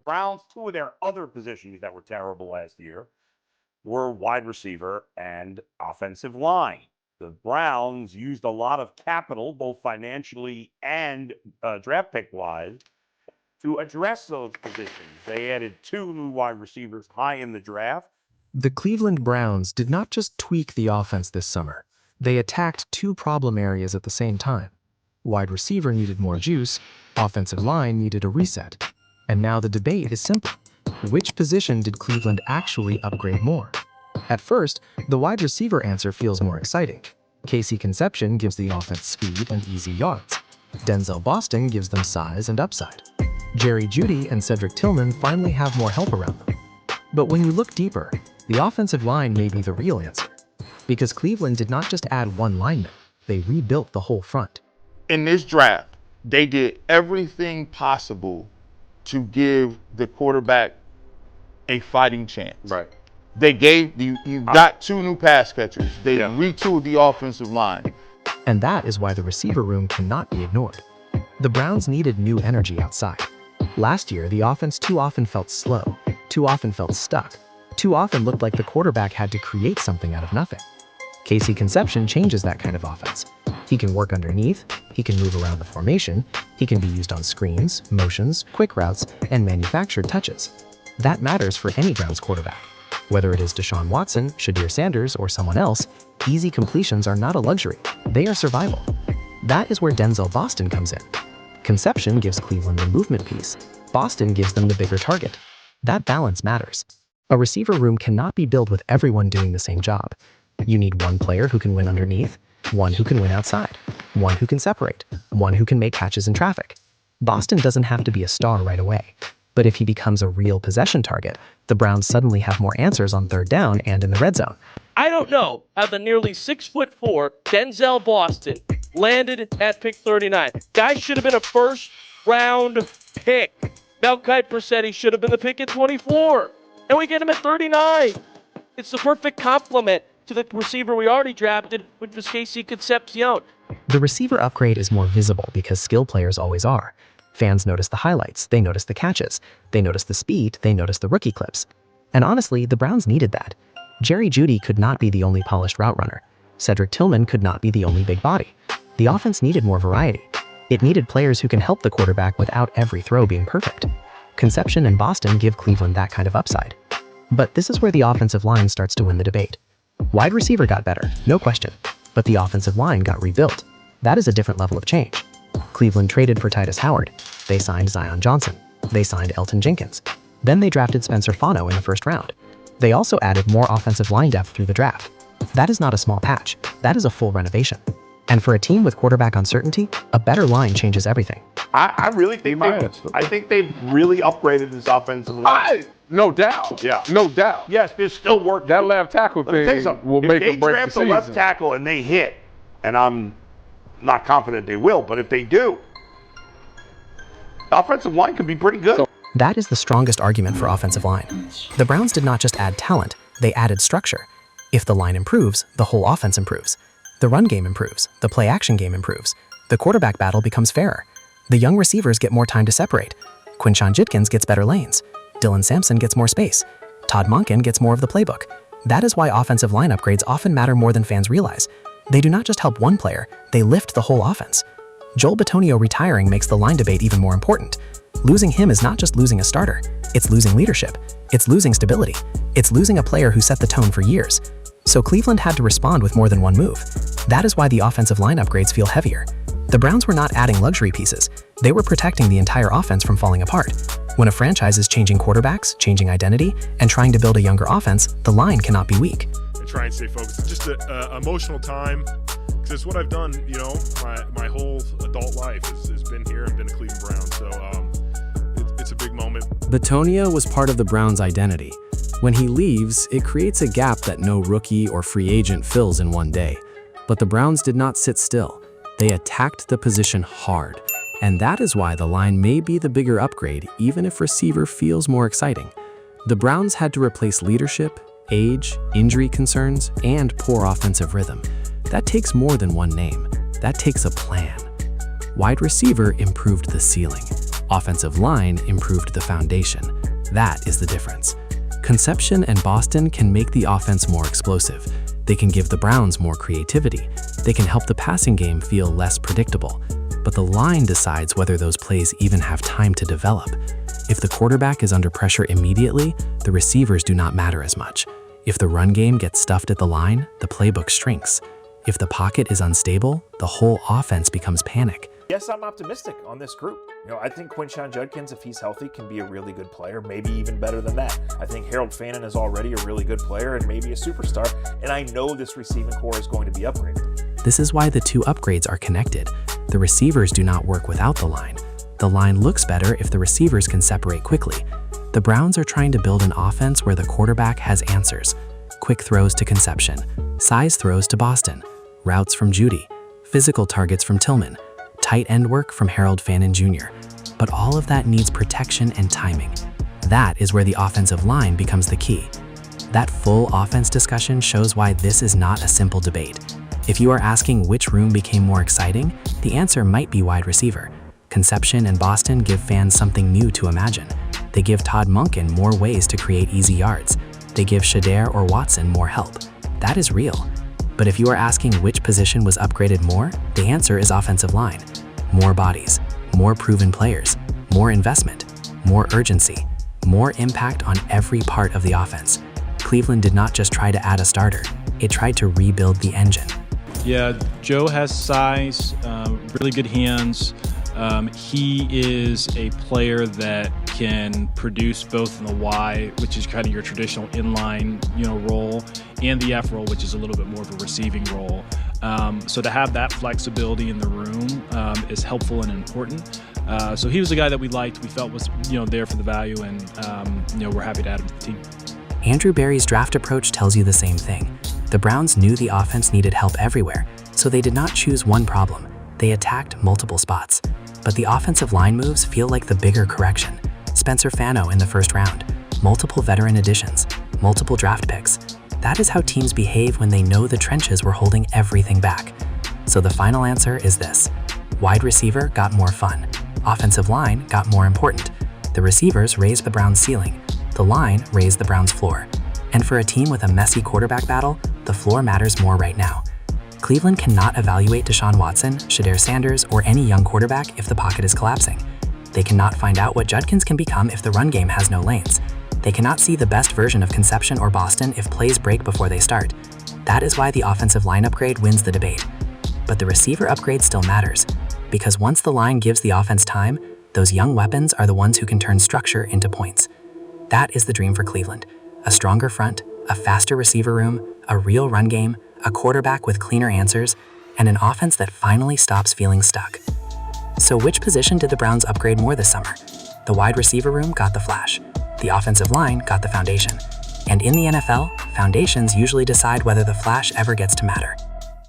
Browns, two of their other positions that were terrible last year were wide receiver and offensive line. The Browns used a lot of capital, both financially and draft pick wise, to address those positions. They added two new wide receivers high in the draft. The Cleveland Browns did not just tweak the offense this summer. They attacked two problem areas at the same time. Wide receiver needed more juice, offensive line needed a reset. And now the debate is simple. Which position did Cleveland actually upgrade more? At first, the wide receiver answer feels more exciting. Casey Conception gives the offense speed and easy yards. Denzel Boston gives them size and upside. Jeudy and Cedric Tillman finally have more help around them. But when you look deeper, the offensive line may be the real answer. Because Cleveland did not just add one lineman, they rebuilt the whole front. In this draft, they did everything possible to give the quarterback a fighting chance. Right. They gave you got two new pass catchers. They retooled the offensive line. And that is why the receiver room cannot be ignored. The Browns needed new energy outside. Last year, the offense too often felt slow, too often felt stuck, too often looked like the quarterback had to create something out of nothing. Casey Conception changes that kind of offense. He can work underneath, he can move around the formation, he can be used on screens, motions, quick routes, and manufactured touches. That matters for any Browns quarterback. Whether it is Deshaun Watson, Shadir Sanders, or someone else, easy completions are not a luxury. They are survival. That is where Denzel Boston comes in. Conception gives Cleveland the movement piece. Boston gives them the bigger target. That balance matters. A receiver room cannot be built with everyone doing the same job. You need one player who can win underneath, one who can win outside, one who can separate, one who can make catches in traffic. Boston doesn't have to be a star right away. But if he becomes a real possession target, the Browns suddenly have more answers on third down and in the red zone. I don't know how the nearly 6'4" Denzel Boston landed at pick 39. Guy should have been a first-round pick. Mel Kiper said he should have been the pick at 24. And we get him at 39. It's the perfect complement to the receiver we already drafted, which was Casey Concepcion. The receiver upgrade is more visible because skill players always are. Fans notice the highlights, they notice the catches, they notice the speed, they notice the rookie clips. And honestly, the Browns needed that. Jeudy could not be the only polished route runner. Cedric Tillman could not be the only big body. The offense needed more variety. It needed players who can help the quarterback without every throw being perfect. Conception and Boston give Cleveland that kind of upside. But this is where the offensive line starts to win the debate. Wide receiver got better, no question, but the offensive line got rebuilt. That is a different level of change. Cleveland traded for Titus Howard. They signed Zion Johnson. They signed Elton Jenkins. Then they drafted Spencer Fano in the first round. They also added more offensive line depth through the draft. That is not a small patch. That is a full renovation. And for a team with quarterback uncertainty, a better line changes everything. I really think they've really upgraded this offensive line. No doubt. Yeah. No doubt. Yes, there's still work. That left tackle thing will make or break the season. If they draft a left tackle and they hit, and I'm not confident they will, but if they do, the offensive line could be pretty good. That is the strongest argument for offensive line. The Browns did not just add talent, they added structure. If the line improves, the whole offense improves. The run game improves, the play-action game improves. The quarterback battle becomes fairer. The young receivers get more time to separate. Quinshon Judkins gets better lanes. Dylan Sampson gets more space. Todd Monken gets more of the playbook. That is why offensive line upgrades often matter more than fans realize. They do not just help one player, they lift the whole offense. Joel Bitonio retiring makes the line debate even more important. Losing him is not just losing a starter, it's losing leadership. It's losing stability. It's losing a player who set the tone for years. So Cleveland had to respond with more than one move. That is why the offensive line upgrades feel heavier. The Browns were not adding luxury pieces. They were protecting the entire offense from falling apart. When a franchise is changing quarterbacks, changing identity, and trying to build a younger offense, the line cannot be weak. And try and stay focused. It's just an emotional time, because it's what I've done, you know, my whole adult life has been here and been a Cleveland Brown. So it's a big moment. Bitonio was part of the Browns' identity. When he leaves, it creates a gap that no rookie or free agent fills in one day. But the Browns did not sit still. They attacked the position hard. And that is why the line may be the bigger upgrade, even if receiver feels more exciting. The Browns had to replace leadership, age, injury concerns, and poor offensive rhythm. That takes more than one name. That takes a plan. Wide receiver improved the ceiling. Offensive line improved the foundation. That is the difference. Conception and Boston can make the offense more explosive. They can give the Browns more creativity. They can help the passing game feel less predictable. But the line decides whether those plays even have time to develop. If the quarterback is under pressure immediately, the receivers do not matter as much. If the run game gets stuffed at the line, the playbook shrinks. If the pocket is unstable, the whole offense becomes panic. Yes, I'm optimistic on this group. I think Quinshon Judkins, if he's healthy, can be a really good player, maybe even better than that. I think Harold Fannin is already a really good player and maybe a superstar, and I know this receiving core is going to be upgraded. This is why the two upgrades are connected. The receivers do not work without the line. The line looks better if the receivers can separate quickly. The Browns are trying to build an offense where the quarterback has answers. Quick throws to Conception, size throws to Boston, routes from Jeudy, physical targets from Tillman, tight end work from Harold Fannin Jr. But all of that needs protection and timing. That is where the offensive line becomes the key. That full offense discussion shows why this is not a simple debate. If you are asking which room became more exciting, the answer might be wide receiver. Conception and Boston give fans something new to imagine. They give Todd Monken more ways to create easy yards. They give Shedeur or Watson more help. That is real. But if you are asking which position was upgraded more, the answer is offensive line. More bodies, more proven players, more investment, more urgency, more impact on every part of the offense. Cleveland did not just try to add a starter, it tried to rebuild the engine. Yeah, Joe has size, really good hands. He is a player that can produce both in the Y, which is kind of your traditional inline, role, and the F role, which is a little bit more of a receiving role. So to have that flexibility in the room is helpful and important. So he was a guy that we liked, we felt was there for the value, and we're happy to add him to the team. Andrew Berry's draft approach tells you the same thing. The Browns knew the offense needed help everywhere, so they did not choose one problem. They attacked multiple spots. But the offensive line moves feel like the bigger correction. Spencer Fano in the first round, multiple veteran additions, multiple draft picks. That is how teams behave when they know the trenches were holding everything back. So the final answer is this. Wide receiver got more fun. Offensive line got more important. The receivers raised the Browns' ceiling. The line raised the Browns' floor. And for a team with a messy quarterback battle, the floor matters more right now. Cleveland cannot evaluate Deshaun Watson, Shedeur Sanders, or any young quarterback if the pocket is collapsing. They cannot find out what Judkins can become if the run game has no lanes. They cannot see the best version of Conception or Boston if plays break before they start. That is why the offensive line upgrade wins the debate. But the receiver upgrade still matters, because once the line gives the offense time, those young weapons are the ones who can turn structure into points. That is the dream for Cleveland. A stronger front, a faster receiver room, a real run game, a quarterback with cleaner answers, and an offense that finally stops feeling stuck. So which position did the Browns upgrade more this summer? The wide receiver room got the flash. The offensive line got the foundation. And in the NFL, foundations usually decide whether the flash ever gets to matter.